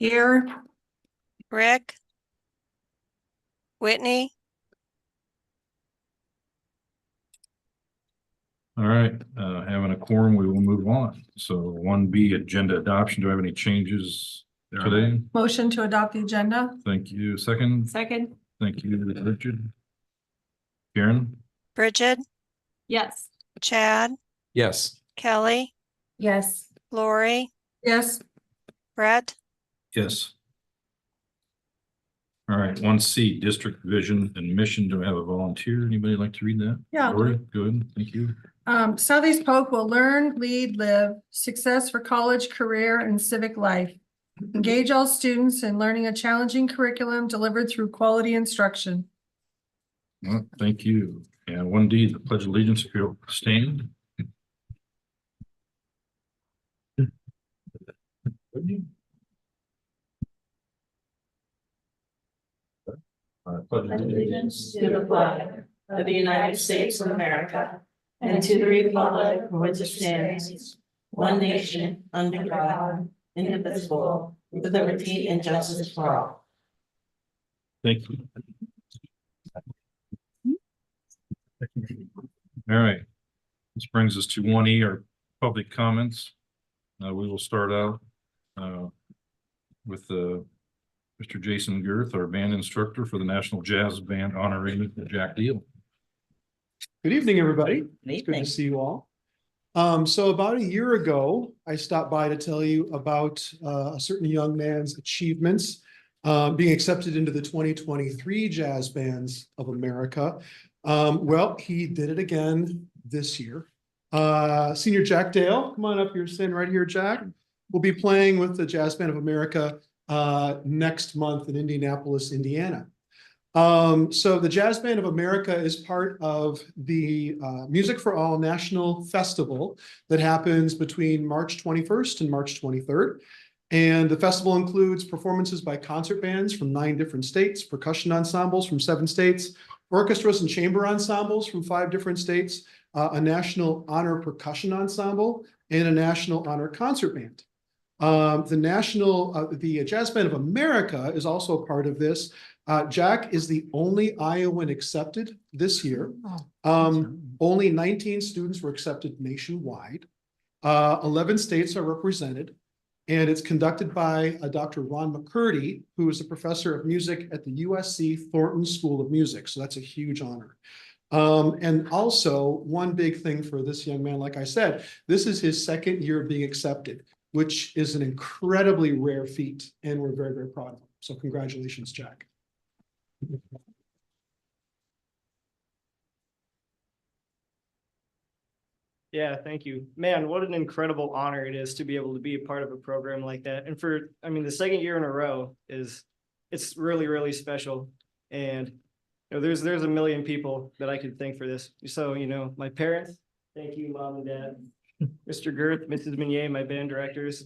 Here. Rick, Whitney, All right, having a quorum, we will move on. So 1B, agenda adoption. Do I have any changes today? Motion to adopt the agenda. Thank you. Second, Second. thank you, Richard. Karen? Bridget, Yes. Chad, Yes. Kelly, Yes. Lori, Yes. Brett, Yes. All right, 1C, district vision and mission. Do I have a volunteer? Anybody like to read that? Yeah. Lori, good, thank you. Southeast Polk will learn, lead, live, success for college, career, and civic life. Engage all students in learning a challenging curriculum delivered through quality instruction. Well, thank you. And 1D, the pledge of allegiance, if you'll stand. Pledge Allegiance to the flag of the United States of America and to the republic for which it stands, one nation, under God, indivisible, with liberty and justice for all. Thank you. All right. This brings us to 1E, our public comments. We will start out with Mr. Jason Girth, our band instructor for the National Jazz Band honoring Jack Deal. Good evening, everybody. It's good evening. to see you all. So about a year ago, I stopped by to tell you about a certain young man's achievements being accepted into the 2023 Jazz Bands of America. Well, he did it again this year. Senior Jack Dale, come on up here, stand right here, Jack. We'll be playing with the Jazz Band of America next month in Indianapolis, Indiana. So the Jazz Band of America is part of the Music for All National Festival that happens between March 21st and March 23rd. And the festival includes performances by concert bands from 9 different states, percussion ensembles from 7 states, orchestras and chamber ensembles from 5 different states, a National Honor Percussion Ensemble, and a National Honor Concert Band. The Jazz Band of America is also a part of this. Jack is the only Iowan accepted this year. Only 19 students were accepted nationwide. 11 states are represented, and it's conducted by Dr. Ron McCurdy, who is a professor of music at the USC Thornton School of Music. So that's a huge honor. And also one big thing for this young man, like I said, this is his 2nd year of being accepted, which is an incredibly rare feat, and we're very, very proud of him. So congratulations, Jack. Yeah, thank you. Man, what an incredible honor it is to be able to be a part of a program like that. And the 2nd year in a row it's really, really special. And there's a million people that I could thank for this. So, my parents, thank you, Mom and Dad, Mr. Girth, Mrs. Meunier, my band directors,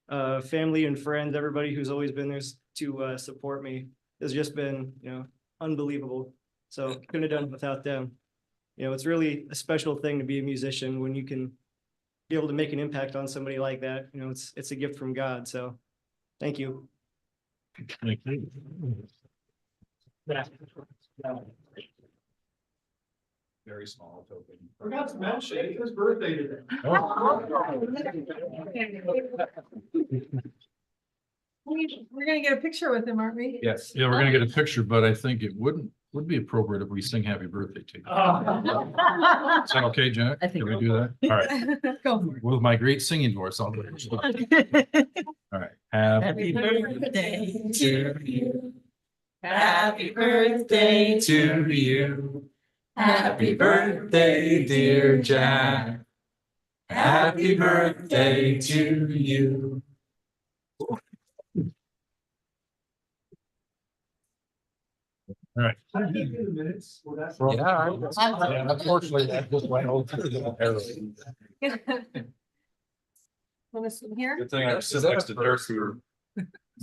family and friends, everybody who's always been there to support me has just been, unbelievable. So couldn't have done it without them. It's really a special thing to be a musician when you can be able to make an impact on somebody like that. It's a gift from God. So thank you. Thank you. Very small token. Forgot to mention, his birthday today. We're gonna get a picture with him, aren't we? Yes. Yeah, we're gonna get a picture, but I think it would be appropriate if we sing happy birthday to you. Is that okay, Jack? I think Can we do that? All right. Go for it. With my great singing voice, I'll do it. All right. Happy birthday to you. Happy birthday To you. Happy birthday, dear Jack. Happy birthday to you. All right. Yeah. Unfortunately, that just went over the arrow. Want to sit here? Good thing I sit next to Dirk.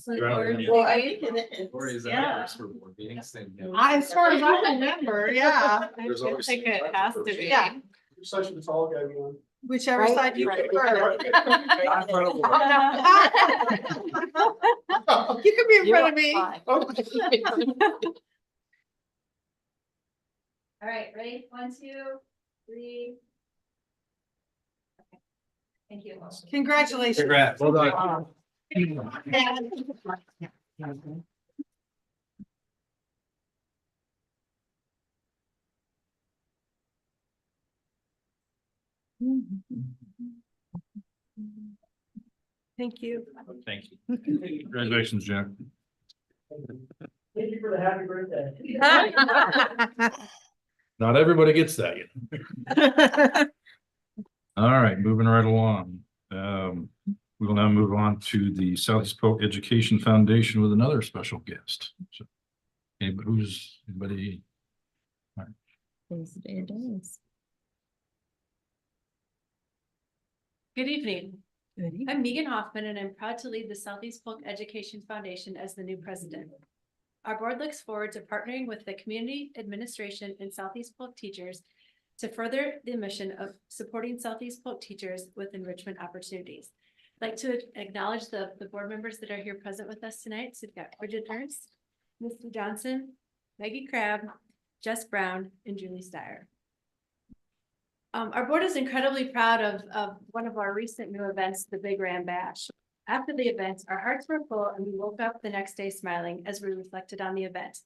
Well, I can, Or is that yeah. ours for board meetings? As far as I remember, yeah. There's always- think it has to be. Yeah, You're such a tall guy, man. whichever Right? side you Right. prefer. Not in front of the- Oh, no. You can be in You front are of me. fine. All right, ready? 1, 2, 3. Okay. Thank you. Congratulations. Congrats. Well done. Thank you. Thank you. Congratulations, Jack. Thank you for the happy birthday. Not everybody gets that yet. All right, moving right along. We will now move on to the Southeast Polk Education Foundation with another special guest. So, anybody? Good evening. I'm Megan Hoffman, and I'm proud to lead the Southeast Polk Education Foundation as the new president. Our board looks forward to partnering with the community administration and Southeast Polk teachers to further the mission of supporting Southeast Polk teachers with enrichment opportunities. I'd like to acknowledge the board members that are here present with us tonight. So we've got Bridget Ernst, Mr. Johnson, Maggie Crabb, Jess Brown, and Julie Steyer. Our board is incredibly proud of one of our recent new events, the Big Ram Bash. After the event, our hearts were full and we woke up the next day smiling as we reflected on the event.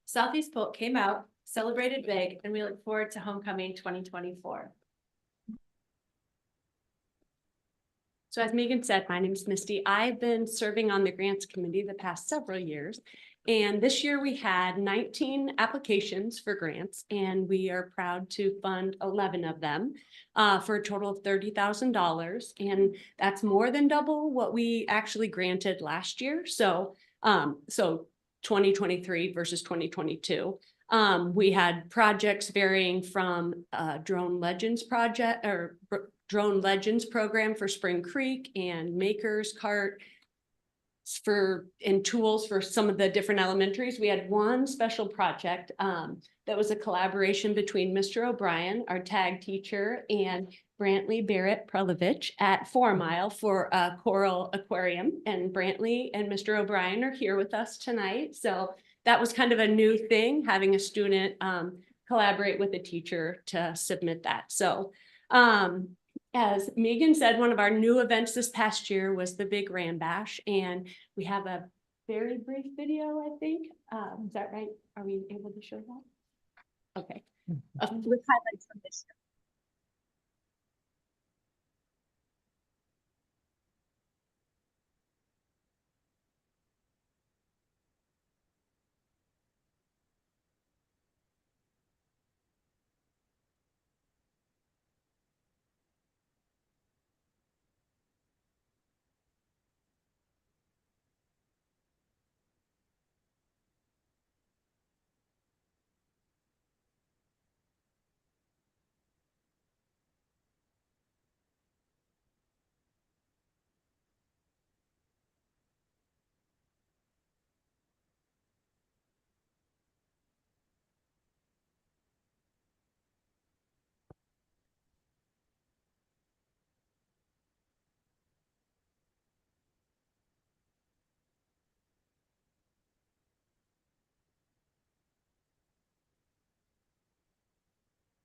Southeast Polk came out, celebrated big, and we look forward to Homecoming 2024. So as Megan said, my name is Misty. I've been serving on the grants committee the past several years. And this year we had 19 applications for grants, and we are proud to fund 11 of them for a total of $30,000. And that's more than double what we actually granted last year. So 2023 versus 2022. We had projects varying from Drone Legends project or Drone Legends program for Spring Creek and Makers Cart and tools for some of the different elementaries. We had one special project that was a collaboration between Mr. O'Brien, our tag teacher, and Brantley Barrett Prelovich at 4 Mile for a coral aquarium. And Brantley and Mr. O'Brien are here with us tonight. So that was kind of a new thing, having a student collaborate with a teacher to submit that. So as Megan said, one of our new events this past year was the Big Ram Bash, and we have a very brief video, I think. Is that right? Are we able to show that? Okay. With highlights from this year.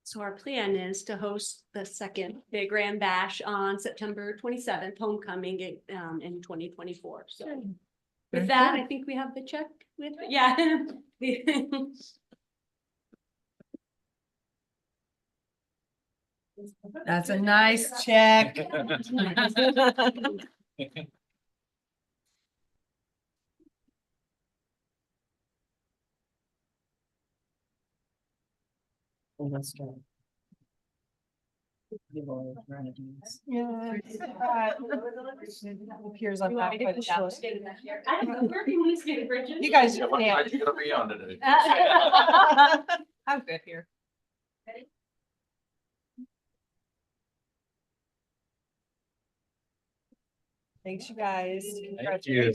So our plan is to host the second Big Ram Bash on September 27th, homecoming in 2024. So with that, I think we have the check with, yeah. That's a nice check. Yeah. Appears on that. You guys are Gonna be on today. I'm good here. Thanks, you guys. Thank you.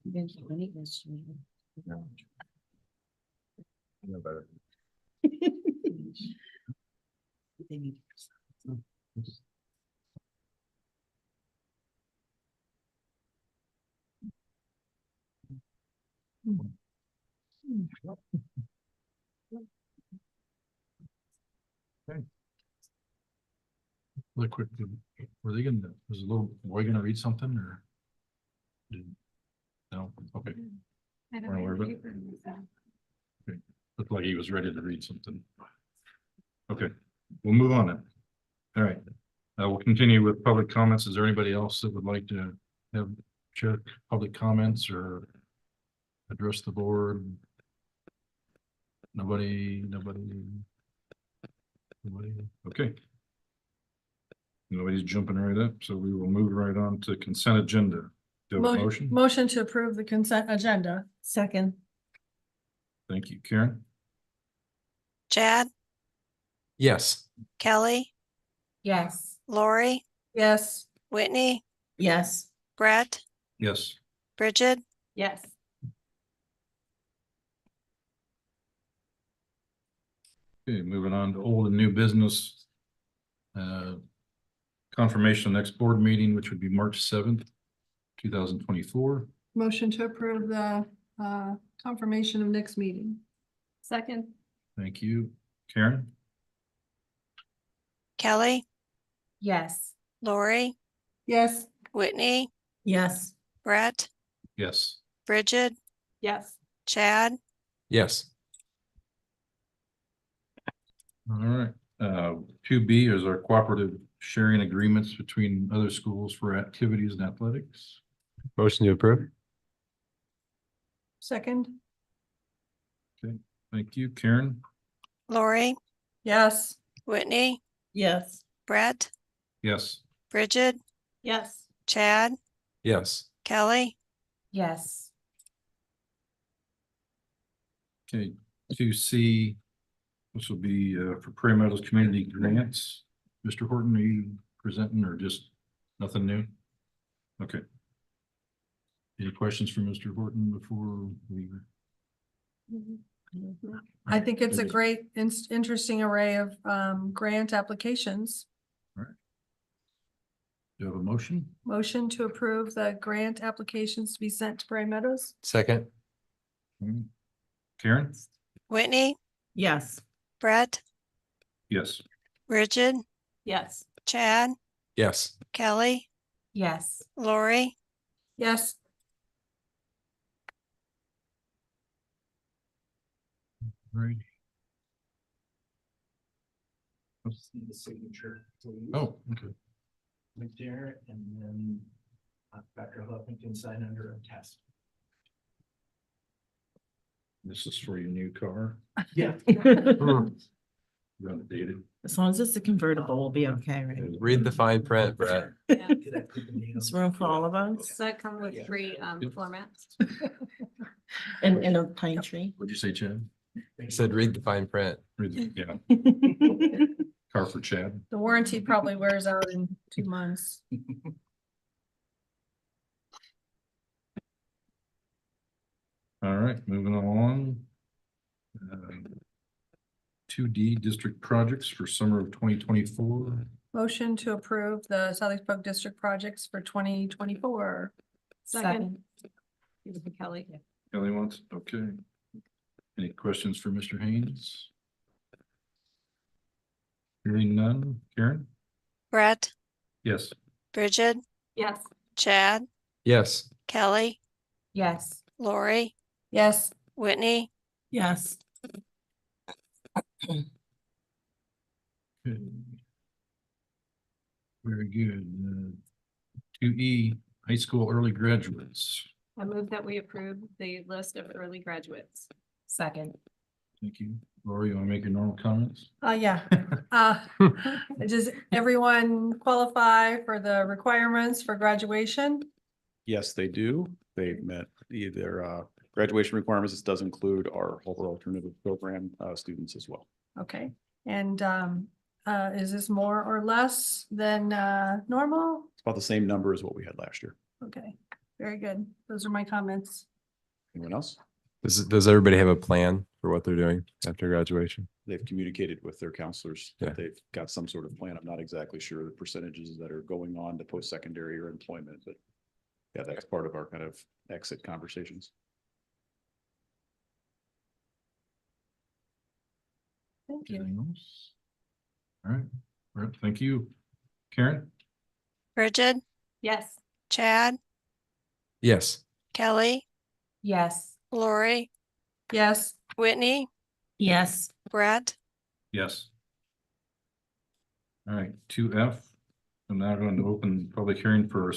Congratulations. know better. Okay. Really quick, were they gonna, was the little boy gonna read something or? No, okay. I Wanna worry about it? Looked like he was ready to read something. Okay, we'll move on then. All right. We'll continue with public comments. Is there anybody else that would like to have share public comments or address the board? Nobody. Okay. Nobody's jumping right up, so we will move right on to consent agenda. Do you have a motion? Motion to approve the consent agenda. Second. Thank you, Karen. Chad, Yes. Kelly, Yes. Lori, Yes. Whitney, Yes. Brett, Yes. Bridget, Yes. Okay, moving on to old and new business. Confirmation of next board meeting, which would be March 7th, 2024. Motion to approve the confirmation of next meeting. Second. Thank you, Karen. Kelly, Yes. Lori, Yes. Whitney, Yes. Brett, Yes. Bridget, Yes. Chad, Yes. All right. 2B is our cooperative sharing agreements between other schools for activities and athletics. Motion to approve. Second. Thank you, Karen. Lori, Yes. Whitney, Yes. Brett, Yes. Bridget, Yes. Chad, Yes. Kelly, Yes. Okay, 2C. This will be for Prairie Meadows Community Grants. Mr. Horton, are you presenting or just nothing new? Okay. Any questions for Mr. Horton before we? I think it's a great, interesting array of grant applications. Do you have a motion? Motion to approve the grant applications to be sent to Prairie Meadows. Second. Karen? Whitney, Yes. Brett, Yes. Bridget, Yes. Chad, Yes. Kelly, Yes. Lori, Yes. Right. Just need the signature. please. Oh, okay. Right there, and then Dr. Huffman can sign under a test. This is for your new car. Yeah. You're undated. As long as it's a convertible, we'll be okay, right? Read the fine print, Brett. Did I put the name? There's room for all of us Does that come with Yeah. free floor mats? and in a pine tree. What'd you say, Chad? He said, read the fine print. Yeah, car for Chad. The warranty probably wears out in 2 months. All right, moving along. 2D district projects for summer of 2024. Motion to approve the Southeast Polk District projects for 2024. Second. Kelly. Kelly wants, okay. Any questions for Mr. Haynes? Hearing none. Karen? Brett, Yes. Bridget, Yes. Chad, Yes. Kelly, Yes. Lori, Yes. Whitney, Yes. Okay. Very good. 2E, high school early graduates. I move that we approve the list of early graduates. Second. Thank you. Lori, you want to make your normal comments? Yeah. Does everyone qualify for the requirements for graduation? Yes, they do. They met their graduation requirements. This does include our Hopper Alternative Program students as well. Okay, and is this more or less than normal? It's about the same number as what we had last year. Okay, very good. Those are my comments. Anyone else? Does everybody have a plan for what they're doing after graduation? They've communicated with their counselors Yeah. that they've got some sort of plan. I'm not exactly sure the percentages that are going on to post-secondary or employment, but yeah, that's part of our kind of exit conversations. Thank you. Anything else? All right, thank you. Karen? Bridget, Yes. Chad, Yes. Kelly, Yes. Lori, Yes, Whitney, Yes. Brett, Yes. All right, 2F. I'm now going to open public hearing for a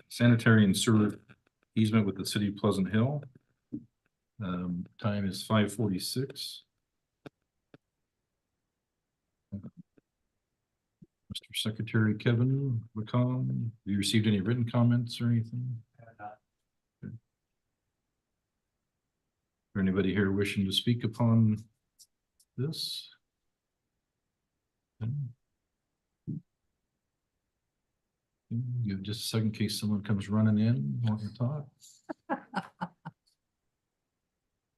sanitary and sewer easement with the city of Pleasant Hill. Time is 5:46. Mr. Secretary Kevin McCollum, have you received any written comments or anything? Is there anybody here wishing to speak upon this? Give just a second in case someone comes running in, wanting to talk.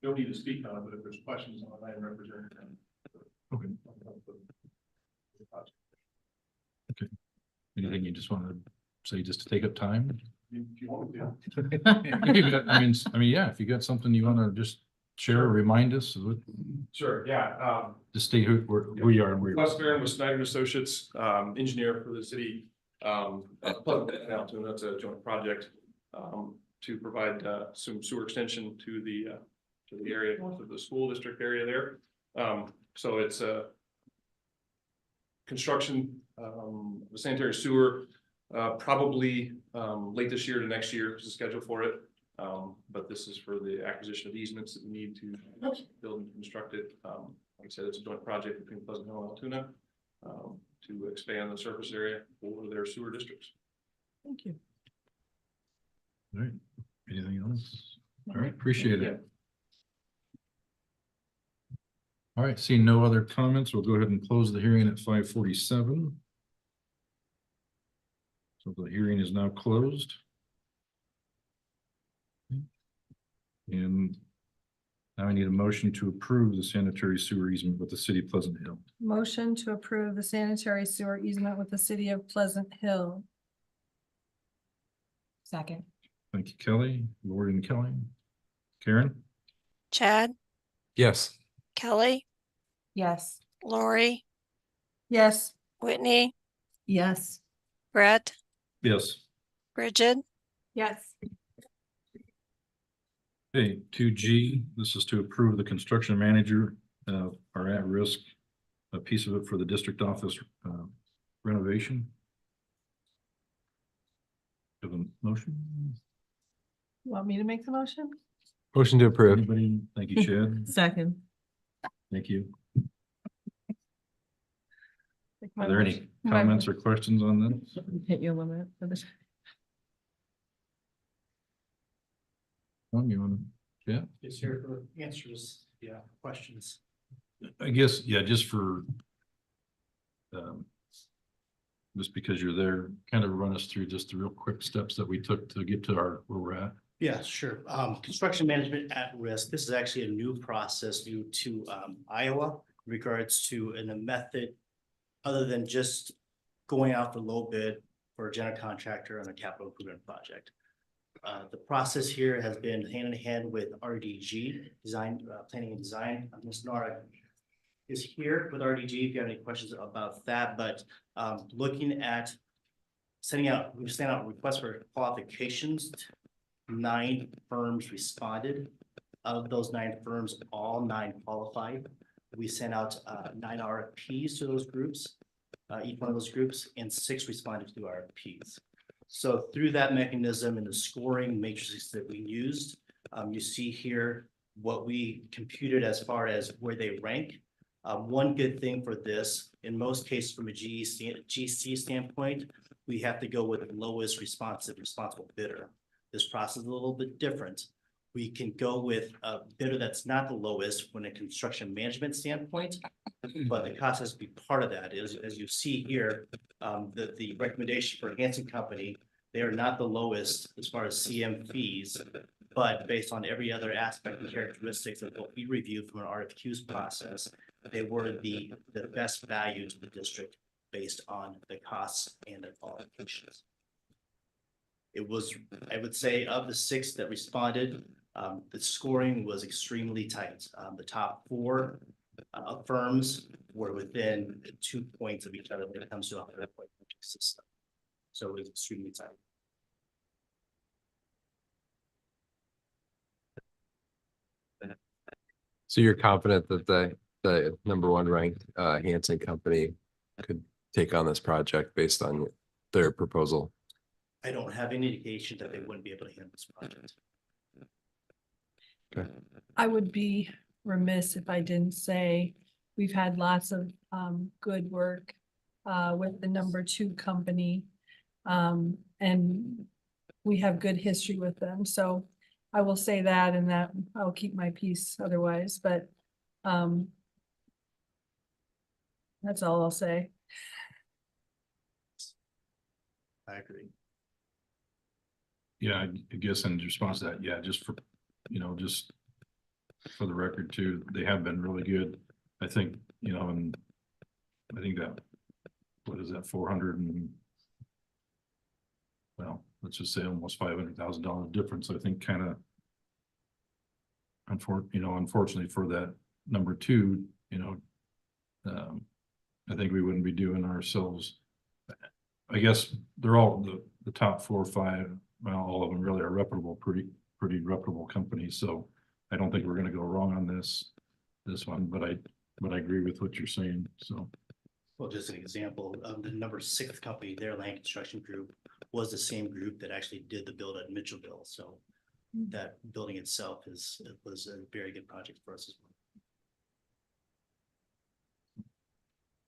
Don't need to speak on it, but if there's questions on it, I represent them. Okay. Okay. Anything you just want to say just to take up time? If you want to. I mean, yeah, if you got something you want to just share, or remind us, Sure, yeah. just state who you are and where. Wes Barron with Snyder and Associates, engineer for the city. That's a joint project to provide some sewer extension to the area, north of the school district area there. So it's a construction, the sanitary sewer, probably late this year to next year is the schedule for it. But this is for the acquisition of easements that we need to build and construct it. Like I said, it's a joint project between Pleasant Hill and Altoona to expand the surface area for their sewer districts. thank you. All right, anything else? All right, appreciate it. All right, seeing no other comments, we'll go ahead and close the hearing at 5:47. So the hearing is now closed. And now I need a motion to approve the sanitary sewer easement with the city of Pleasant Hill. Motion to approve the sanitary sewer easement with the city of Pleasant Hill. Second. Thank you, Kelly, Lori and Kelly. Karen? Chad, Yes. Kelly, Yes. Lori, Yes. Whitney, Yes. Brett, Yes. Bridget, Yes. Okay, 2G, this is to approve the construction manager, are at risk, a piece of it for the district office, renovation. Have a motion? Want me to make the motion? Motion to approve. Anybody? Thank you, Chad. Second. Thank you. Make my Are there motion. any comments or questions on this? Hit your limit for this. One, you want to, yeah, It's here for answers, questions. I guess, yeah, just for just because you're there, kind of run us through just the real quick steps that we took to get to where we're at. Yeah, sure. Construction management at risk. This is actually a new process due to Iowa in regards to a method other than just going out for low bid for a general contractor on a capital improvement project. The process here has been hand in hand with RDG, design, planning and design. Ms. Nora is here with RDG if you have any questions about that, but looking at we've sent out requests for qualifications. 9 firms responded. Of those 9 firms, all 9 qualified. We sent out 9 RFPs to those groups, each one of those groups, and 6 responded to RFPs. So through that mechanism and the scoring matrices that we used, you see here what we computed as far as where they rank. One good thing for this, in most cases from a GC standpoint, we have to go with the lowest responsible bidder. This process is a little bit different. We can go with a bidder that's not the lowest from a construction management standpoint, but the cost has to be part of that. Is as you see here, the recommendation for Hanson Company, they are not the lowest as far as CM fees, But based on every other aspect and characteristics of what we reviewed from an RFQs process, they were the best value to the district based on the costs and the qualifications. It was, I would say, of the 6 that responded, the scoring was extremely tight. The top 4 firms were within 2 points of each other when it comes to a 100-point system. So it was extremely tight. So you're confident that the number 1 ranked Hanson company could take on this project based on their proposal? I don't have any indication that they wouldn't be able to handle this project. Okay. I would be remiss if I didn't say, we've had lots of good work with the number 2 company. And we have good history with them, so I will say that, and that I'll keep my peace otherwise, but that's all I'll say. I agree. Yeah, I guess in response to that, yeah, just for, just for the record too, they have been really good. I think, and I think that, what is that, 400 and, well, let's just say almost $500,000 difference, I think kind of, unfortunately for that number 2, I think we wouldn't be doing ourselves. I guess they're all the top 4 or 5, well, all of them really are reputable, pretty reputable companies. So I don't think we're going to go wrong on this one, but I agree with what you're saying. So, Well, just an example, the number 6 company, their land construction group, was the same group that actually did the build at Mitchellville. So that building itself was a very good project for us as well.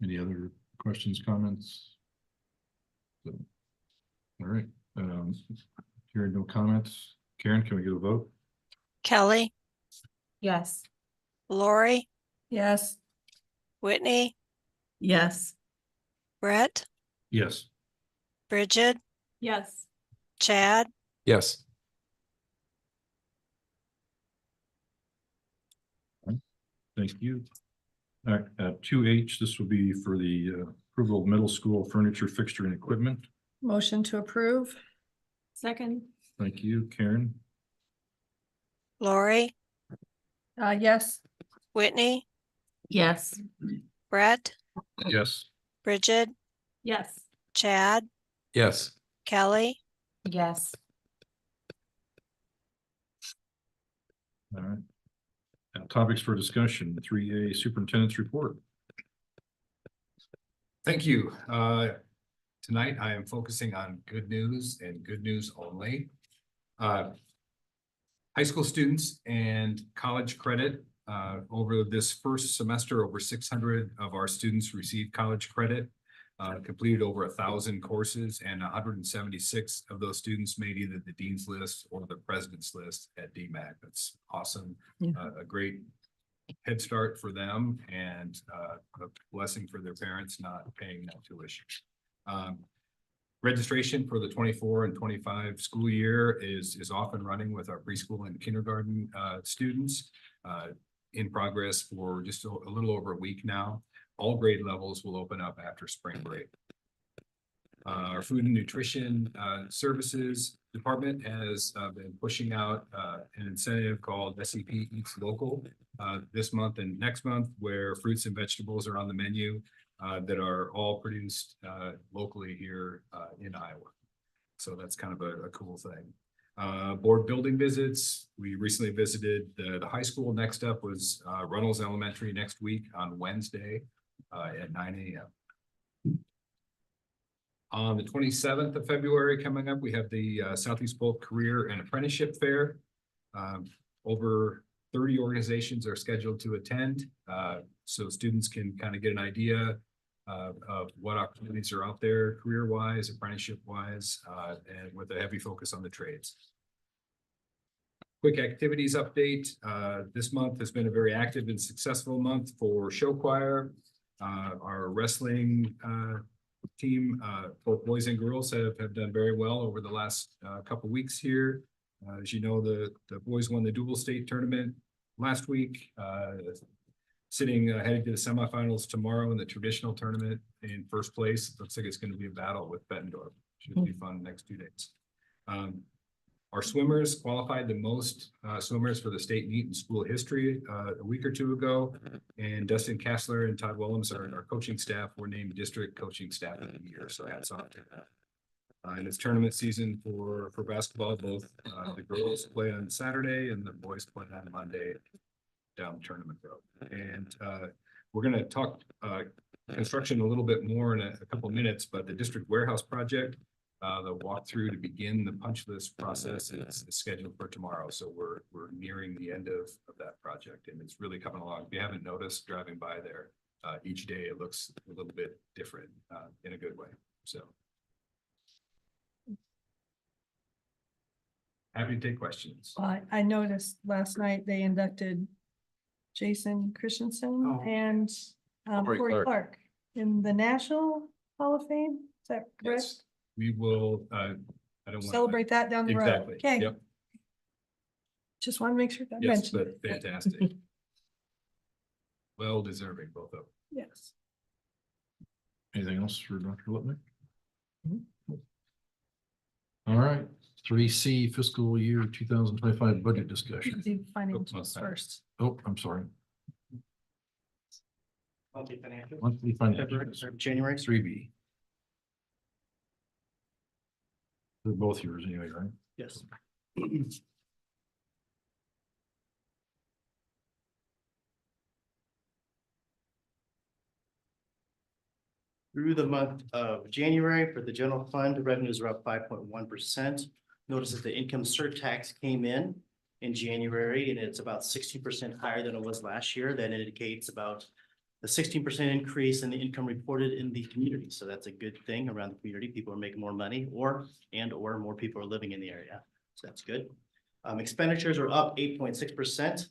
any other questions, comments? So, all right. Hearing no comments. Karen, can we get a vote? Kelly, Yes. Lori, Yes. Whitney, Yes. Brett, Yes. Bridget, Yes. Chad, Yes. Thank you. All right, 2H, this will be for the approval of middle school furniture, fixture, and equipment. Motion to approve. Second. Thank you, Karen. Lori, Yes. Whitney, Yes. Brett, Yes. Bridget, Yes. Chad, Yes. Kelly, Yes. All right. Topics for discussion, 3A superintendent's report. Thank you. Tonight I am focusing on good news and good news only. High school students and college credit. Over this first semester, over 600 of our students received college credit, completed over 1,000 courses, and 176 of those students made either the dean's list or the president's list at DMAC. That's awesome. A great head start for them, and a blessing for their parents not paying that tuition. Registration for the 24 and 25 school year is off and running with our preschool and kindergarten students, in progress for just a little over a week now. All grade levels will open up after spring break. Our food and nutrition services department has been pushing out an incentive called SEP Eats Local this month and next month, where fruits and vegetables are on the menu that are all produced locally here in Iowa. So that's kind of a cool thing. Board building visits. We recently visited the high school. Next up was Runnels Elementary next week on Wednesday at 9 a.m. On the 27th of February coming up, we have the Southeast Polk Career and Apprenticeship Fair. Over 30 organizations are scheduled to attend, so students can kind of get an idea of what opportunities are out there career-wise, apprenticeship-wise, and with a heavy focus on the trades. Quick activities update. This month has been a very active and successful month for show choir. Our wrestling team, both boys and girls, have done very well over the last couple weeks here. As you know, the boys won the dual state tournament last week. Sitting heading to the semifinals tomorrow in the traditional tournament in first place. Looks like it's going to be a battle with Bettendorf. Should be fun next 2 days. Our swimmers qualified the most swimmers for the state meet in school history a week or two ago. And Dustin Kessler and Todd Willems, our coaching staff, were named district coaching staff of the year. So hats off to that. And it's tournament season for basketball. Both the girls play on Saturday and the boys play on Monday down Tournament Road. And we're going to talk construction a little bit more in a couple minutes, but the district warehouse project, the walkthrough to begin the punch list process is scheduled for tomorrow. So we're nearing the end of that project, and it's really coming along. If you haven't noticed driving by there, each day it looks a little bit different in a good way. So happy to take questions. I noticed last night they inducted Jason Christensen Oh. and Corey Corey Clark. Clark in the National Hall of Fame. Is that correct? Yes, we will, I don't want to. Celebrate that down the road. Exactly. Okay. Yep. Just want to make sure that Yes, mentioned. but fantastic. Well deserving, both of them. Yes. Anything else for Dr. Lipnick? All right, 3C fiscal year 2025 budget discussion. Do financials sorry. first. Oh, I'm sorry. Monthly financial. Monthly February, financials, or January. 3B. They're both yours anyway, right? Yes. Through the month of January for the general fund, the revenues are up 5.1%. Notice that the income surtax came in January, and it's about 60% higher than it was last year. That indicates about a 16% increase in the income reported in the community. So that's a good thing around the community. People are making more money, or more people are living in the area. So that's good. Expenditures are up 8.6%.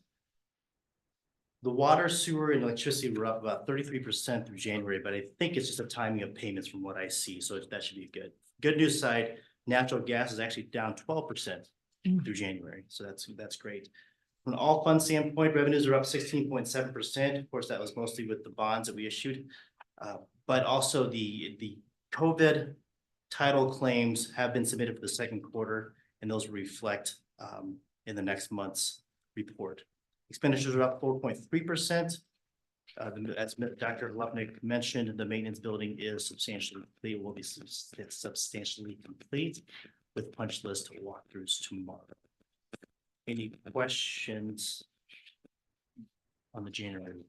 The water, sewer, and electricity were up about 33% through January, but I think it's just a timing of payments from what I see. So that should be good. Good news side, natural gas is actually down 12% through January. So that's great. From an all fund standpoint, revenues are up 16.7%. Of course, that was mostly with the bonds that we issued. But also the COVID title claims have been submitted for the second quarter, and those will reflect in the next month's report. Expenditures are up 4.3%. As Dr. Lupnick mentioned, the maintenance building is substantially complete, will be substantially complete with punch list walkthroughs tomorrow. Any questions on the January?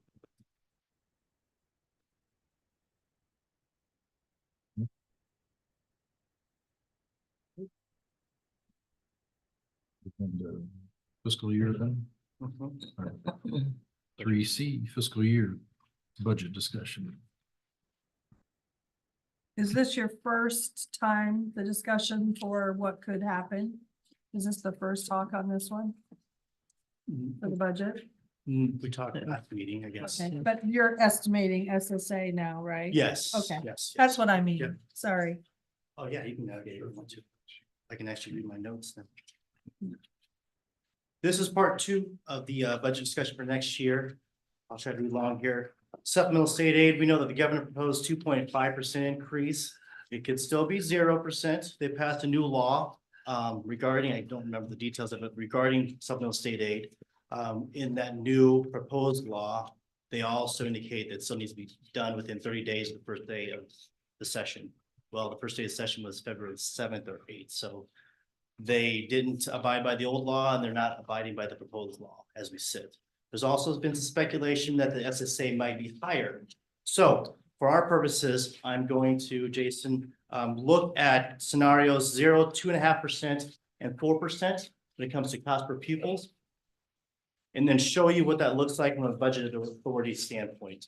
And, fiscal year then, Mhm. 3C fiscal year budget discussion. Is this your first time, the discussion for what could happen? Is this the first talk on this one for the budget? We talked at the meeting, I guess. Okay, but you're estimating SSA now, right? Yes. Okay. Yes. That's what I mean. Yep. Sorry. Oh, yeah, you can navigate if you want to. I can actually read my notes then. This is part two of the budget discussion for next year. I'll try to read long here. Supplemental state aid, we know that the governor proposed 2.5% increase. It could still be 0%. They passed a new law regarding, I don't remember the details of it, regarding supplemental state aid. In that new proposed law, they also indicate that it still needs to be done within 30 days of the first day of the session. Well, the first day of session was February 7th or 8th, so they didn't abide by the old law, and they're not abiding by the proposed law as we sit. There's also been some speculation that the SSA might be higher. So for our purposes, I'm going to, Jason, look at scenarios 0, 2.5%, and 4% when it comes to cost per pupils, and then show you what that looks like from a budget authority standpoint.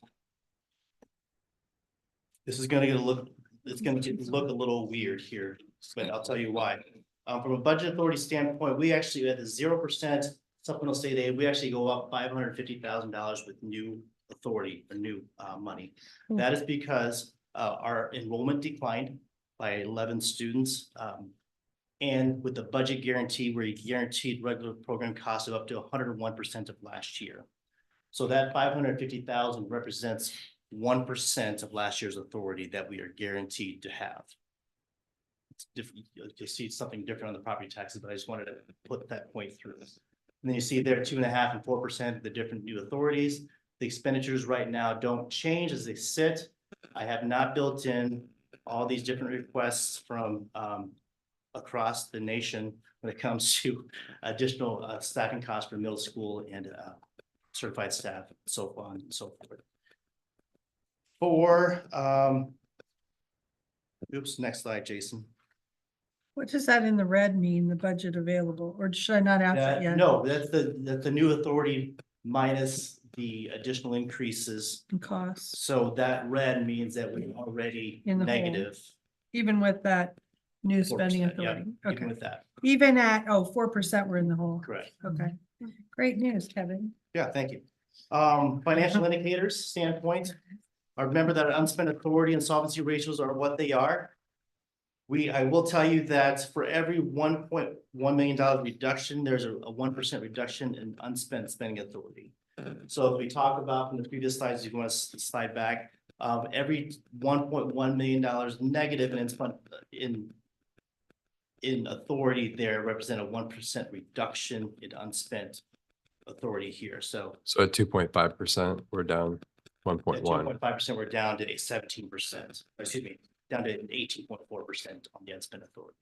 This is going to look a little weird here, but I'll tell you why. From a budget authority standpoint, we actually at the 0% supplemental state aid, we actually go up $550,000 with new authority or new money. That is because our enrollment declined by 11 students. And with the budget guarantee, where you guaranteed regular program costs of up to 101% of last year. So that 550,000 represents 1% of last year's authority that we are guaranteed to have. It's different, you'll see something different on the property taxes, but I just wanted to put that point through. And then you see there 2.5% and 4%, the different new authorities. The expenditures right now don't change as they sit. I have not built in all these different requests from across the nation when it comes to additional staffing costs for middle school and certified staff, and so on and so forth. For oops, next slide, Jason. What does that in the red mean, the budget available, or should I not ask that yet? No, that's the new authority minus the additional increases. In costs, So that red means that we're already In the hole. negative. even with that new 4%, spending yep, authority, Even okay, with that, even at, 4% we're in the hole, correct. okay, great news, Kevin. Yeah, thank you. Financial indicators standpoint, I remember that unspent authority and solvency ratios are what they are. I will tell you that for every $1.1 million reduction, there's a 1% reduction in unspent spending authority. So if we talk about from the previous slides, you want to slide back, every $1.1 million negative in authority there represent a 1% reduction in unspent authority here. So So at 2.5%, we're down 1.1. 2.5%, we're down to a 17%, excuse me, down to 18.4% on the unspent authority.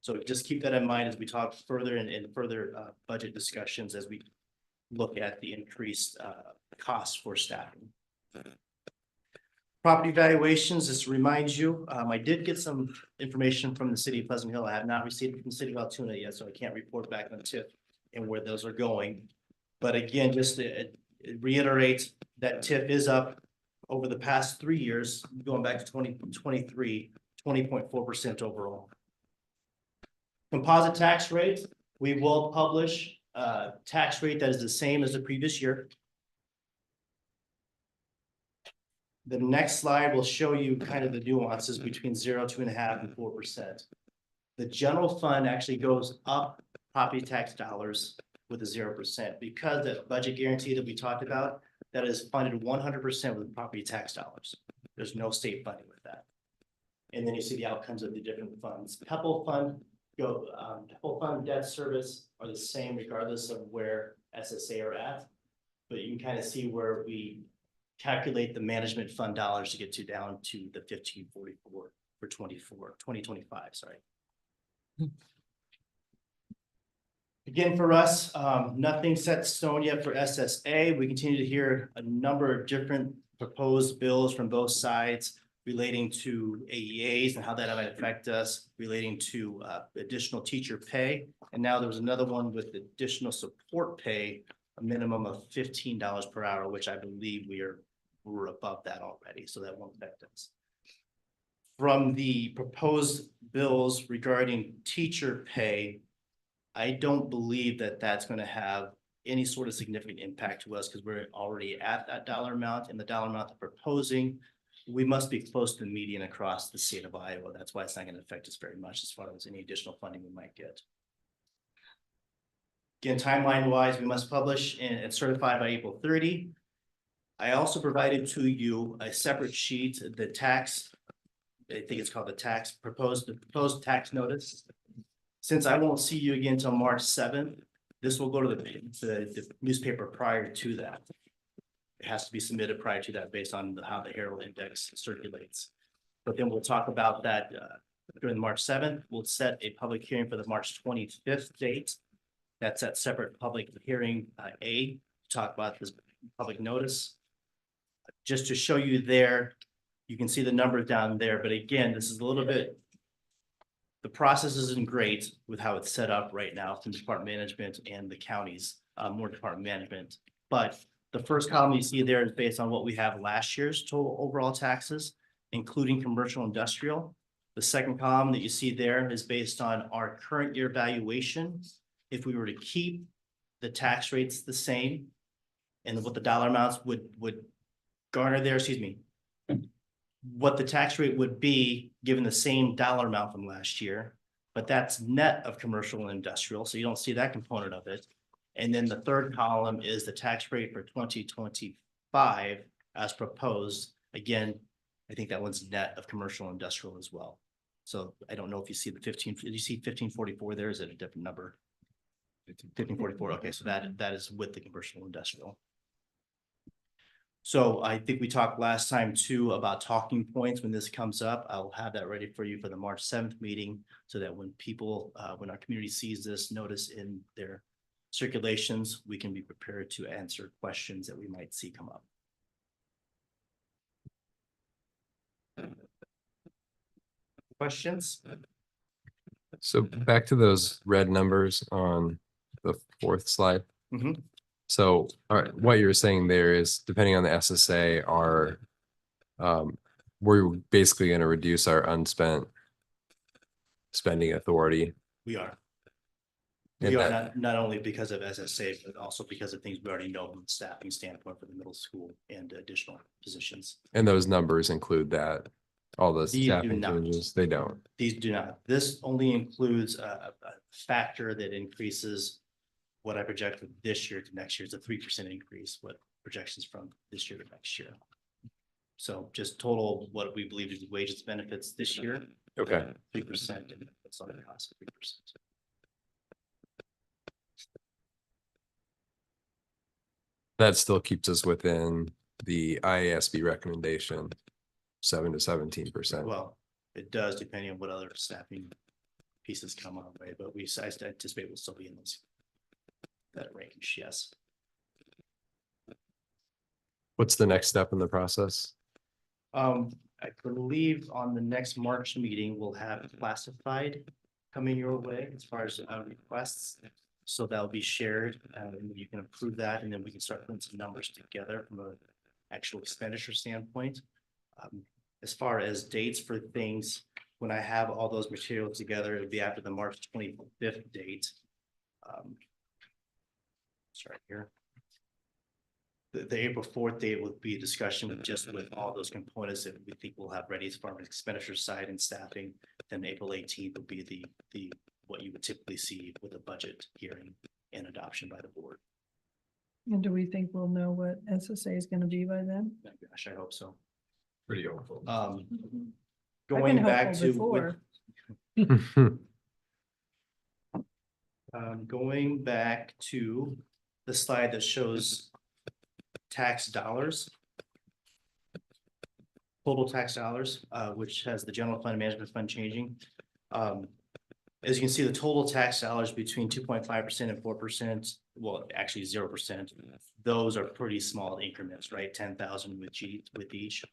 So just keep that in mind as we talk further in further budget discussions as we look at the increased costs for staffing. Property valuations, just to remind you, I did get some information from the city of Pleasant Hill. I have not received it from the city of Altoona yet, so I can't report back on TIF and where those are going. But again, just to reiterate that TIF is up over the past 3 years, going back to 2023, 20.4% overall. Composite tax rate, we will publish a tax rate that is the same as the previous year. The next slide will show you kind of the nuances between 0, 2.5, and 4%. The general fund actually goes up property tax dollars with a 0% because that budget guarantee that we talked about, that is funded 100% with property tax dollars. There's no state funding with that. And then you see the outcomes of the different funds. Pepple fund debt service are the same regardless of where SSA are at. But you can kind of see where we calculate the management fund dollars to get to down to the 1544 for 2025, sorry. Again, for us, nothing set in stone yet for SSA. We continue to hear a number of different proposed bills from both sides relating to AEAs and how that might affect us, relating to additional teacher pay. And now there was another one with additional support pay, a minimum of $15 per hour, which I believe we're above that already, so that won't affect us. From the proposed bills regarding teacher pay, I don't believe that that's going to have any sort of significant impact to us because we're already at that dollar amount, and the dollar amount they're proposing, we must be close to the median across the state of Iowa. That's why it's not going to affect us very much as far as any additional funding we might get. Again, timeline wise, we must publish and certify by April 30. I also provided to you a separate sheet, the tax, I think it's called the proposed tax notice. Since I won't see you again until March 7th, this will go to the newspaper prior to that. It has to be submitted prior to that based on how the Herald Index circulates. But then we'll talk about that during March 7th. We'll set a public hearing for the March 25th date. That's that separate public hearing A to talk about this public notice. Just to show you there, you can see the numbers down there. But again, this is a little bit, the process isn't great with how it's set up right now from department management and the counties, more department management. But the first column you see there is based on what we have last year's total overall taxes, including commercial industrial. The second column that you see there is based on our current year valuation. If we were to keep the tax rates the same and what the dollar amounts would garner there, what the tax rate would be given the same dollar amount from last year. but that's net of commercial and industrial, so you don't see that component of it. And then the third column is the tax rate for 2025 as proposed. Again, I think that one's net of commercial and industrial as well. So I don't know if you see the 15, did you see 1544 there? Is it a different number? 1544, okay, so that is with the commercial industrial. So I think we talked last time too about talking points when this comes up. I'll have that ready for you for the March 7th meeting so that when people, when our community sees this notice in their circulations, we can be prepared to answer questions that we might see come up. Questions? So back to those red numbers on the fourth slide. Mhm. So, all right, what you're saying there is depending on the SSA are, we're basically going to reduce our unspent spending authority. We are. And We are that- not only because of SSA, but also because of things we already know from a staffing standpoint for the middle school and additional positions. And those numbers include that, all the These do staffing not. changes, they don't. These do not. This only includes a factor that increases what I project from this year to next year. It's a 3% increase, what projections from this year to next year. So just total what we believe is wages benefits this year. Okay. 3% and it's on the cost of 3%. That still keeps us within the IASB recommendation, 7 to 17%. Well, it does depending on what other staffing pieces come our way, but I anticipate we'll still be in that range, yes. What's the next step in the process? I believe on the next March meeting, we'll have classified coming your way as far as requests. So that'll be shared and you can approve that and then we can start putting some numbers together from an actual expenditure standpoint. As far as dates for things, when I have all those materials together, it'll be after the March 25th date. Sorry here. The April 4th date will be a discussion with all those components that we think we'll have ready as far as expenditure side and staffing. Then April 18th will be the what you would typically see with a budget hearing and adoption by the board. And do we think we'll know what SSA is gonna be by then? Gosh, I hope so. Pretty hopeful. I've Going been back hopeful to before. going back to the slide that shows tax dollars. Total tax dollars, which has the general fund and management fund changing. As you can see, the total tax dollars between 2.5% and 4%, well, actually 0%. Those are pretty small increments, right? 10,000 with each.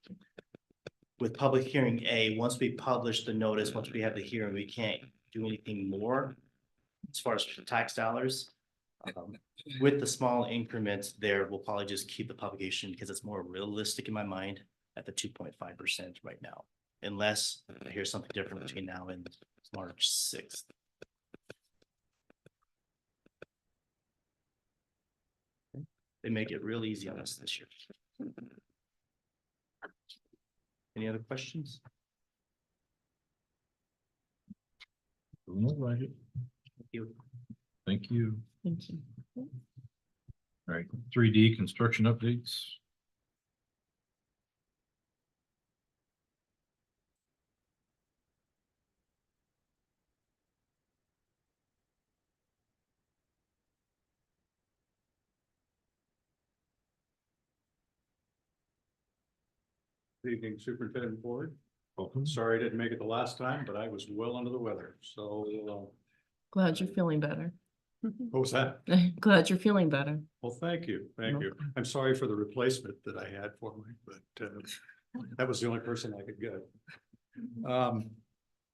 With public hearing A, once we publish the notice, once we have the hearing, we can't do anything more as far as tax dollars. With the small increments there, we'll probably just keep the publication because it's more realistic in my mind at the 2.5% right now. Unless I hear something different between now and March 6th. They make it real easy on us this year. Any other questions? All right. Thank you. Thank you. Thank you. All right, 3D construction updates. Good evening, Superintendent Ford. Welcome. Sorry I didn't make it the last time, but I was well under the weather, so, Glad you're feeling better. what was that? Glad you're feeling better. Well, thank you, thank you. I'm sorry for the replacement that I had for me, but, that was the only person I could get.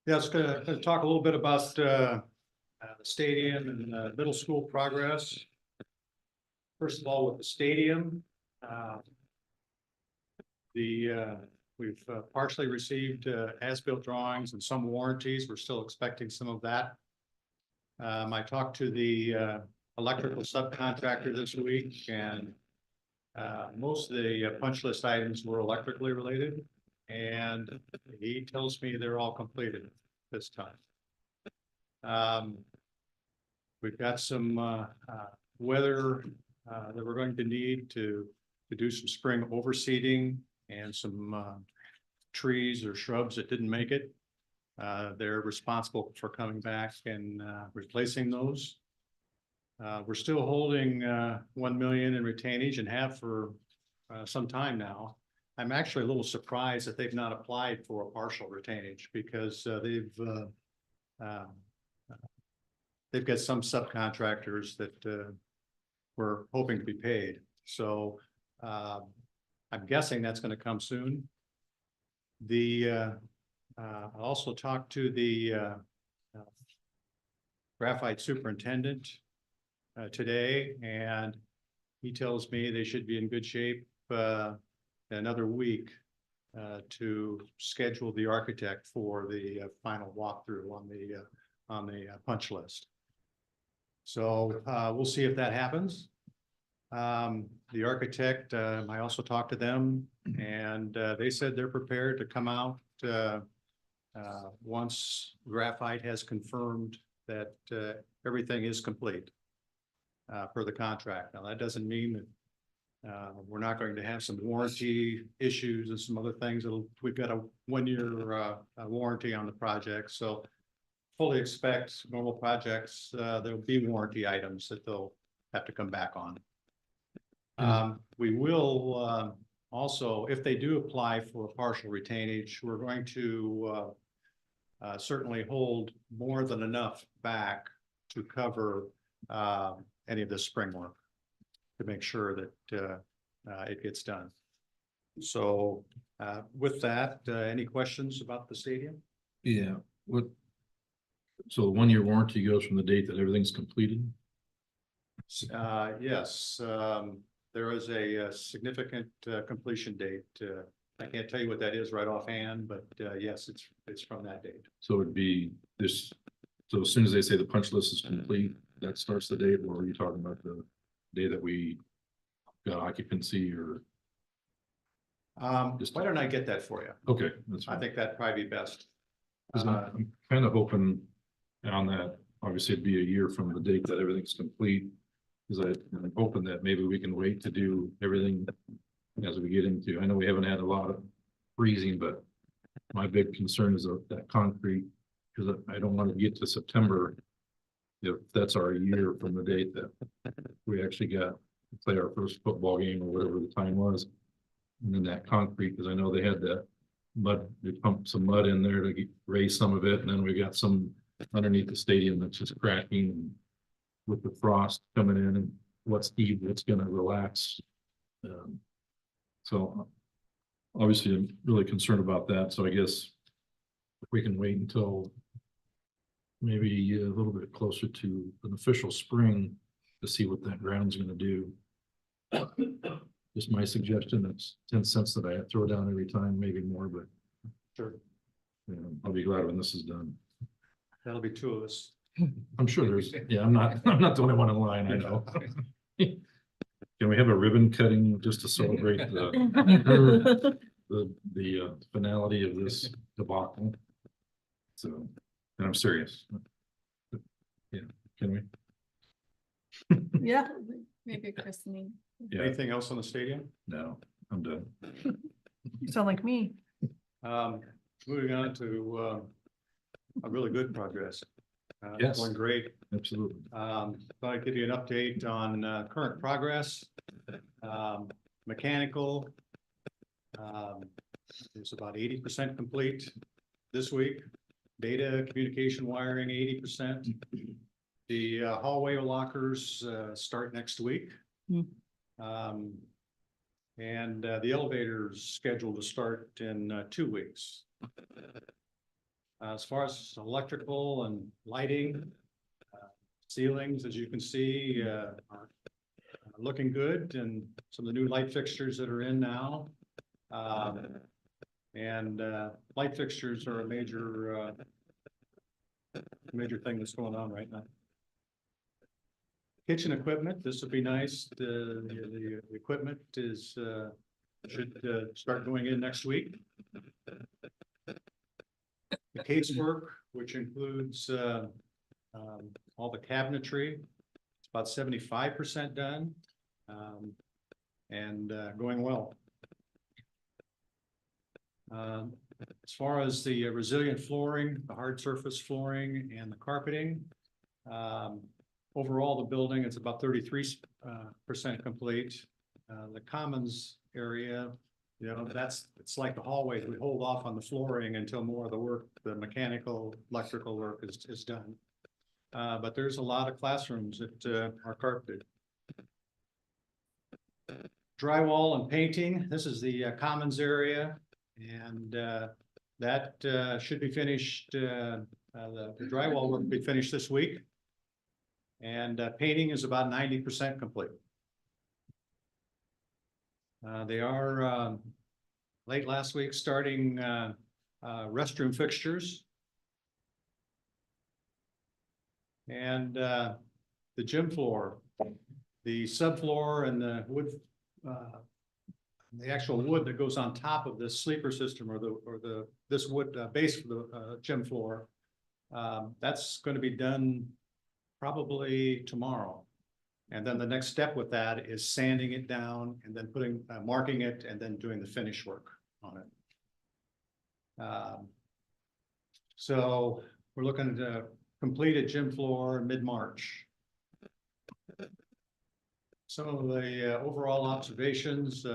Yeah, I was gonna talk a little bit about, the stadium and, middle school progress. First of all, with the stadium, we've partially received as-built drawings and some warranties. We're still expecting some of that. I talked to the electrical subcontractor this week and most of the punch list items were electrically related. And he tells me they're all completed this time. We've got some weather that we're going to need to do some spring overseeding and some trees or shrubs that didn't make it. They're responsible for coming back and replacing those. We're still holding 1 million in retainage and have for some time now. I'm actually a little surprised that they've not applied for a partial retainage because they've got some subcontractors that we're hoping to be paid. So I'm guessing that's going to come soon. I also talked to the graphite superintendent today, and he tells me they should be in good shape another week to schedule the architect for the final walkthrough on the punch list. So we'll see if that happens. The architect, I also talked to them, and they said they're prepared to come out once graphite has confirmed that everything is complete for the contract. Now, that doesn't mean that we're not going to have some warranty issues and some other things. We've got a 1-year warranty on the project, so fully expect normal projects, there'll be warranty items that they'll have to come back on. We will also, if they do apply for a partial retainage, we're going to certainly hold more than enough back to cover any of the spring work to make sure that it gets done. So with that, any questions about the stadium? Yeah, so the 1-year warranty goes from the date that everything's completed? Yes, there is a significant completion date. I can't tell you what that is right offhand, but yes, it's from that date. So it'd be this, so as soon as they say the punch list is complete, that starts the date, or are you talking about the day that we got occupancy, or? Why don't I get that for you? Okay, that's I fine. think that'd probably be best. 'Cause I'm kind of hoping on that, obviously it'd be a year from the date that everything's complete. Because I'm hoping that maybe we can wait to do everything as we get into, I know we haven't had a lot of freezing, but my big concern is that concrete, because I don't want to get to September if that's our year from the date that we actually got to play our first football game or whatever the time was. And then that concrete, because I know they had that mud, they pumped some mud in there to raise some of it, and then we got some underneath the stadium that's just cracking and with the frost coming in, and what's gonna relax. So obviously I'm really concerned about that, so I guess if we can wait until maybe a little bit closer to an official spring to see what that ground's gonna do. Just my suggestion, that's 10 cents that I throw down every time, maybe more, but Sure. I'll be glad when this is done. That'll be 2 of us. I'm sure there's, yeah, I'm not the only one in line, I know. Can we have a ribbon cutting just to celebrate the finality of this debacle? So, and I'm serious. Yeah, can we? Yeah, maybe a christening. Yeah, Anything else on the stadium? no, I'm done. You sound like me. Moving on to a really good progress. Yes. Going great. Absolutely. Thought I'd give you an update on current progress. Mechanical is about 80% complete this week. Data communication wiring 80%. The hallway lockers start next week. And the elevator's scheduled to start in 2 weeks. As far as electrical and lighting, ceilings, as you can see, are looking good, and some of the new light fixtures that are in now. And light fixtures are a major thing that's going on right now. Kitchen equipment, this would be nice. The equipment is should start going in next week. The casework, which includes All the cabinetry, it's about 75% done. And going well. As far as the resilient flooring, the hard surface flooring and the carpeting, overall, the building is about 33% complete. The commons area, you know, it's like the hallways. We hold off on the flooring until more of the work, the mechanical, electrical work is done. But there's a lot of classrooms that are carpeted. Drywall and painting, this is the commons area, and that should be finished, the drywall will be finished this week. And painting is about 90% complete. They are late last week starting restroom fixtures. And the gym floor, the subfloor and the wood, the actual wood that goes on top of this sleeper system or this wood base for the gym floor, that's going to be done probably tomorrow. And then the next step with that is sanding it down and then putting, marking it and then doing the finish work on it. So we're looking to complete a gym floor mid-March. Some of the overall observations,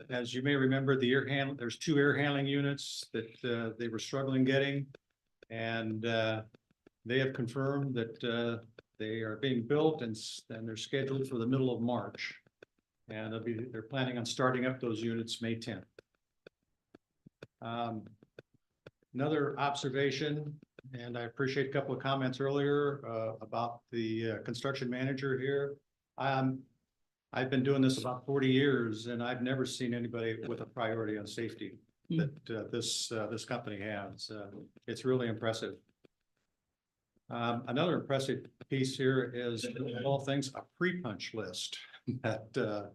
as you may remember, there's 2 air handling units that they were struggling getting. And they have confirmed that they are being built and they're scheduled for the middle of March. And they're planning on starting up those units May 10th. Another observation, and I appreciate a couple of comments earlier about the construction manager here. I've been doing this about 40 years and I've never seen anybody with a priority on safety that this company has. It's really impressive. Another impressive piece here is, of all things, a pre-punch list that they're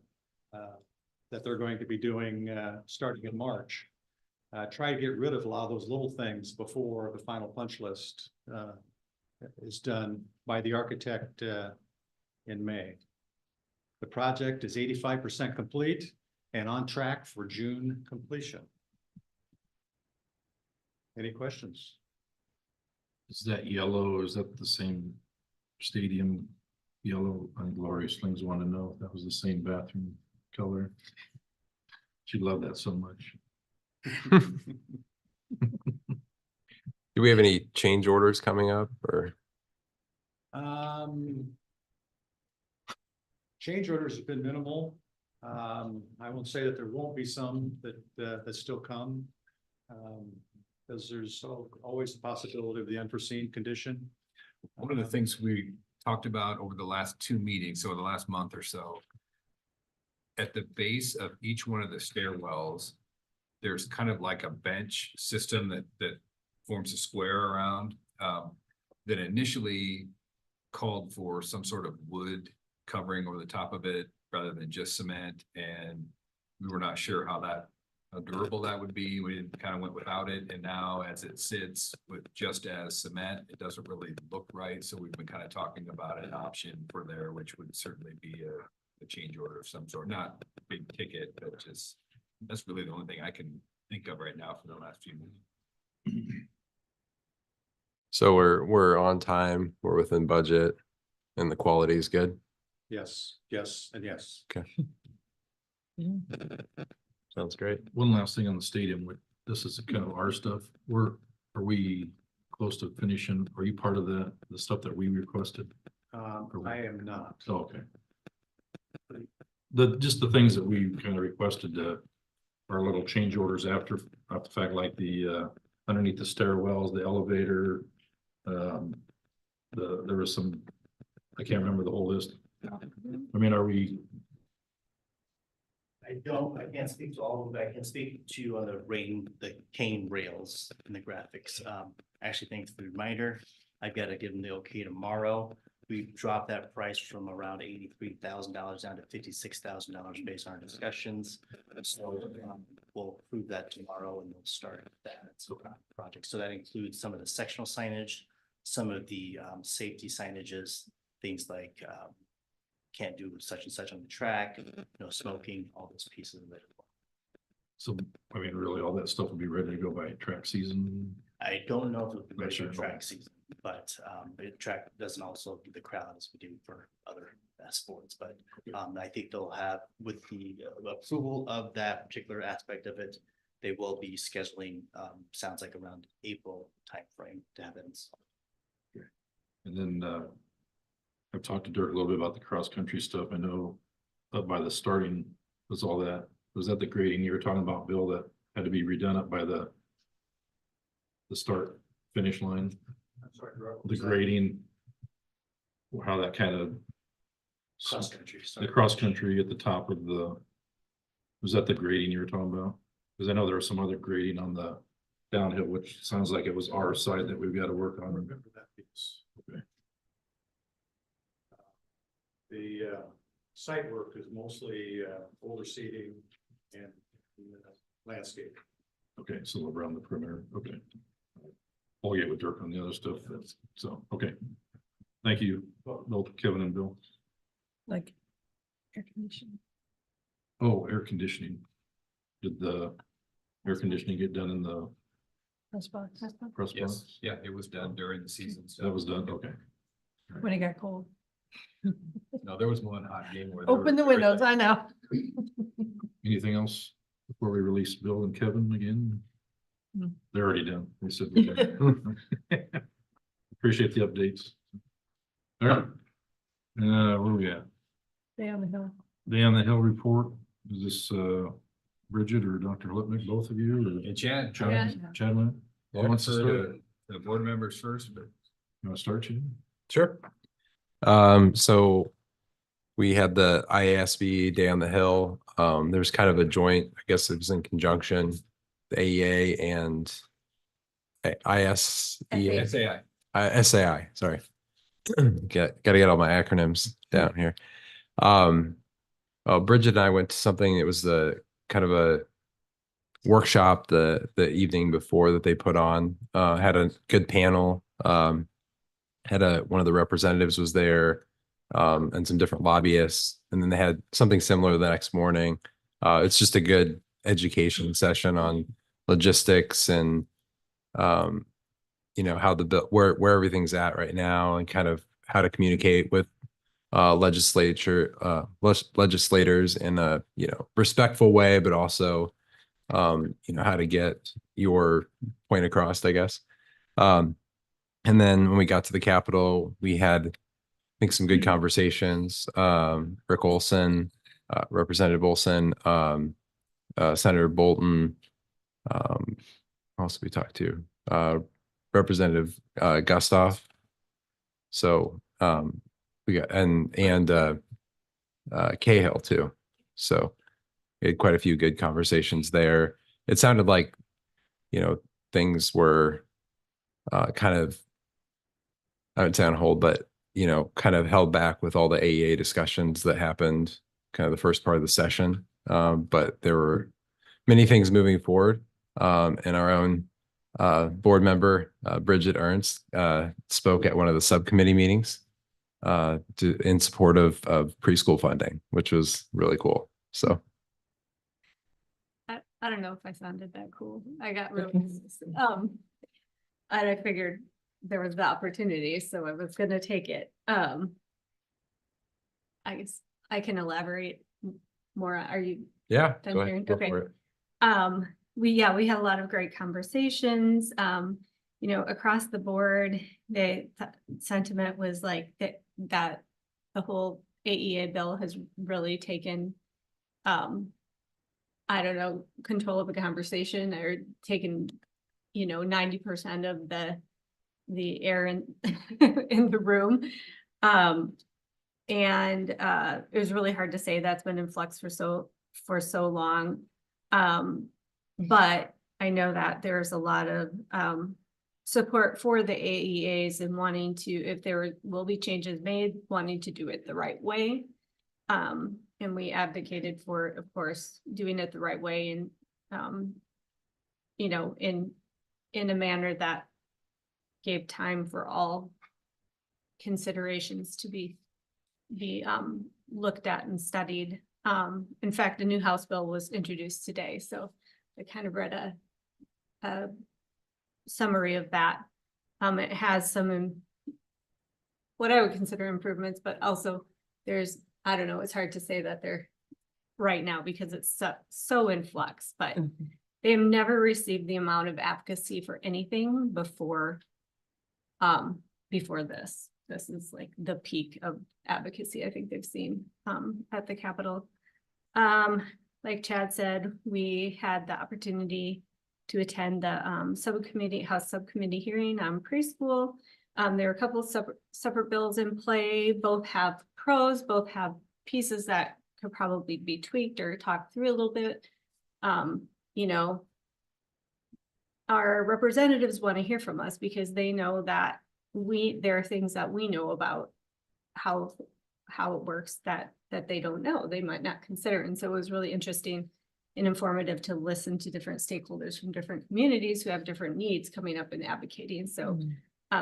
going to be doing starting in March. Try to get rid of a lot of those little things before the final punch list is done by the architect in May. The project is 85% complete and on track for June completion. Any questions? Is that yellow? Is that the same stadium yellow? And Gloria Slings want to know if that was the same bathroom color. She loved that so much. Do we have any change orders coming up or? Change orders have been minimal. I won't say that there won't be some that still come. Because there's always the possibility of the unforeseen condition. One of the things we talked about over the last 2 meetings, so the last month or so, at the base of each one of the stairwells, there's kind of like a bench system that forms a square around, that initially called for some sort of wood covering over the top of it rather than just cement, and we were not sure how durable that would be. We kind of went without it, and now as it sits with just as cement, it doesn't really look right. So we've been kind of talking about an option for there, which would certainly be a change order of some sort, not big ticket, but just that's really the only thing I can think of right now for the last few minutes. So we're on time, we're within budget, and the quality is good. Yes, yes, and yes. Okay. Sounds great. One last thing on the stadium, this is kind of our stuff. Are we close to finishing? Are you part of the stuff that we requested? I am not. Oh, okay. Just the things that we kind of requested are little change orders after the fact, like the underneath the stairwells, the elevator. There was some, I can't remember the whole list. I mean, are we? I can't speak to all of them, but I can speak to on the cane rails and the graphics. Actually, thanks for the reminder. I've got to give them the okay tomorrow. We've dropped that price from around $83,000 down to $56,000 based on our discussions. So we'll approve that tomorrow and we'll start that project. So that includes some of the sectional signage, some of the safety signages, things like can't do such and such on the track, no smoking, all those pieces of it. So, I mean, really, all that stuff will be ready to go by track season. I don't know if it'll be ready Sure. for track season, but track doesn't also do the crowd as we do for other sports. But I think they'll have, with the approval of that particular aspect of it, they will be scheduling, sounds like around April timeframe to have it installed. And then I've talked to Dirk a little bit about the cross-country stuff. I know up by the starting was all that. Was that the grading you were talking about, Bill, that had to be redone up by the start finish line? The grading, how that kind of Cross country. the cross country at the top of the, was that the grading you were talking about? Because I know there was some other grading on the downhill, which sounds like it was our side that we've got to work on. Remember that piece. Okay. The site work is mostly overseeding and landscape. Okay, so around the perimeter, okay. I'll get with Dirk on the other stuff, so, okay. Thank you, both Kevin and Bill. Like air conditioning. Oh, air conditioning. Did the air conditioning get done in the Press box. press Yes, box? yeah, it was done during the season. So That was done, okay. When it got cold. no, there was one hot game where. Open the windows, I know. Anything else before we release Bill and Kevin again? No. They're already done. They said. They're done. Appreciate the updates. All right. Where we at? Stay on the hill. Day on the Hill report. Is this Bridget or Dr. Lipnick, both of you? And Chad, Chadman? Who wants to start? the board members first, but You want to start, Chad? Sure. So we had the IASB Day on the Hill. There's kind of a joint, I guess it was in conjunction, the AEA and SAI. SAI, sorry. Gotta get all my acronyms down here. Bridget and I went to something, it was the kind of a workshop the evening before that they put on, had a good panel, had one of the representatives was there, and some different lobbyists, and then they had something similar the next morning. It's just a good education session on logistics and how the bill, where everything's at right now, and kind of how to communicate with legislators in a respectful way, but also how to get your point across, I guess. And then when we got to the Capitol, we had, I think, some good conversations. Rick Olson, Representative Olson, Senator Bolton. Who else did we talk to? Representative Gustav. So we got and Cahill too. So we had quite a few good conversations there. It sounded like things were kind of, I would say on hold, but kind of held back with all the AEA discussions that happened kind of the first part of the session. But there were many things moving forward. And our own board member, Bridget Ernst, spoke at one of the subcommittee meetings in support of preschool funding, which was really cool. So I don't know if I sounded that cool. I got really, and I figured there was the opportunity, so I was gonna take it. I guess I can elaborate more. Are you? yeah, done go ahead, hearing? go Okay. for it. We had a lot of great conversations, across the board. The sentiment was like that the whole AEA bill has really taken, control of the conversation, or taken, 90% of the air in in the room. And it was really hard to say. That's been in flux for so long. But I know that there's a lot of support for the AEAs and wanting to, if there will be changes made, wanting to do it the right way. And we advocated for, of course, doing it the right way, and in a manner that gave time for all considerations to be looked at and studied. In fact, a new House bill was introduced today, so I kind of read a summary of that. It has some what I would consider improvements, but also there's, I don't know, it's hard to say that they're right now because it's so in flux, but they've never received the amount of advocacy for anything before this. This is like the peak of advocacy I think they've seen at the Capitol. Like Chad said, we had the opportunity to attend the House subcommittee hearing on preschool. There are a couple of separate bills in play. Both have pros, both have pieces that could probably be tweaked or talked through a little bit. You know, our representatives want to hear from us because they know that there are things that we know about how it works that they don't know, they might not consider. And so it was really interesting and informative to listen to different stakeholders from different communities who have different needs coming up and advocating. So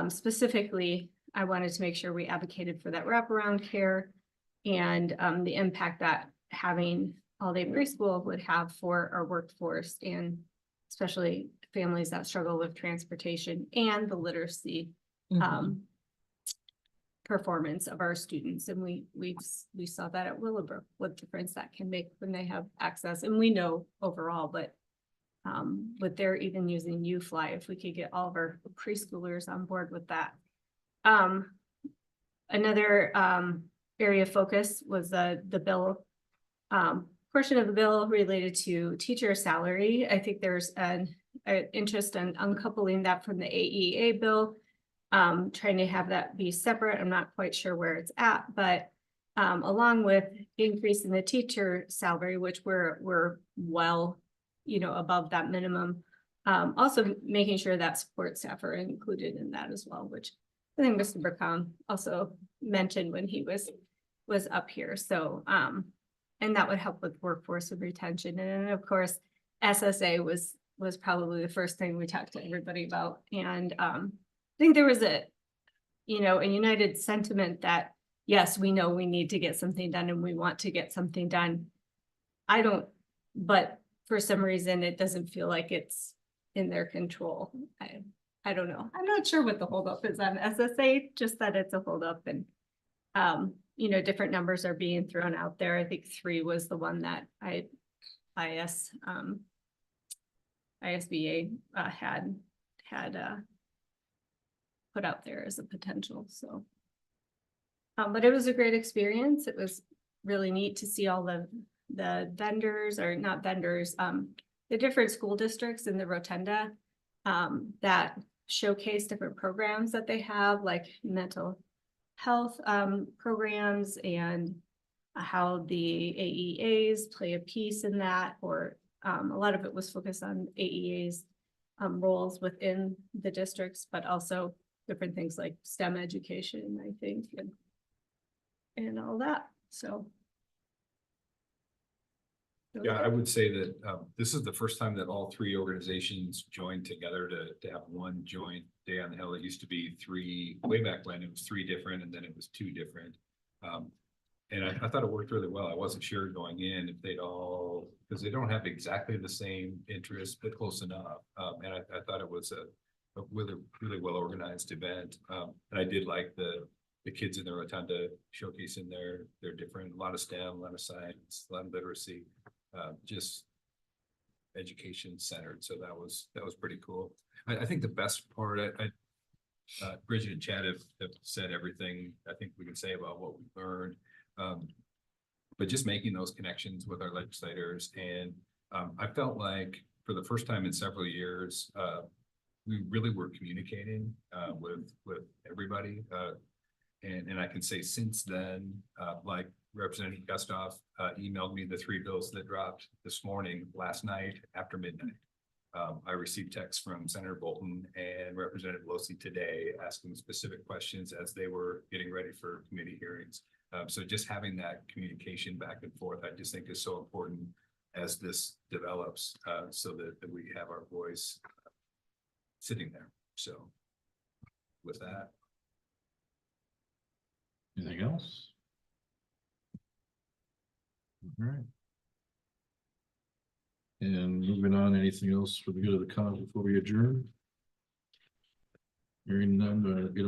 specifically, I wanted to make sure we advocated for that wraparound care and the impact that having all-day preschool would have for our workforce, and especially families that struggle with transportation and the literacy performance of our students. And we saw that at Willowbrook, what difference that can make when they have access. And we know overall, but with their even using UFly, if we could get all of our preschoolers on board with that. Another area of focus was the bill, portion of the bill related to teacher salary. I think there's an interest in uncoupling that from the AEA bill, trying to have that be separate. I'm not quite sure where it's at, but along with increasing the teacher salary, which we're well, above that minimum. Also making sure that support staff are included in that as well, which I think Mr. Burkhan also mentioned when he was up here. So, and that would help with workforce and retention. And then of course, SSA was probably the first thing we talked to everybody about. And I think there was a united sentiment that, yes, we know we need to get something done and we want to get something done. But for some reason, it doesn't feel like it's in their control. I don't know. I'm not sure what the holdup is on SSA, just that it's a holdup, and different numbers are being thrown out there. I think 3 was the one that ISBA had put out there as a potential. So, but it was a great experience. It was really neat to see all the vendors, or not vendors, the different school districts in the Rotunda that showcase different programs that they have, like mental health programs, and how the AEAs play a piece in that, or a lot of it was focused on AEAs roles within the districts, but also different things like STEM education, I think, and all that. So. Yeah, I would say that this is the first time that all 3 organizations joined together to have one joint day on the Hill. It used to be 3, way back when it was 3 different, and then it was 2 different. And I thought it worked really well. I wasn't sure going in if they'd all, because they don't have exactly the same interests, but close enough. And I thought it was a really, really well organized event. And I did like the kids in the Rotunda showcasing their different, a lot of STEM, a lot of science, a lot of literacy. Just education centered. So that was pretty cool. I think the best part, Bridget and Chad have said everything I think we can say about what we learned. But just making those connections with our legislators. And I felt like for the first time in several years, we really were communicating with everybody. And I can say since then, like Representative Gustav emailed me the 3 bills that dropped this morning, last night after midnight. I received texts from Senator Bolton and Representative Losi today asking specific questions as they were getting ready for committee hearings. So just having that communication back and forth, I just think is so important as this develops, so that we have our voice sitting there. So with that. Anything else? All right. And moving on, anything else for the good of the cause before we adjourn? Hearing none, get a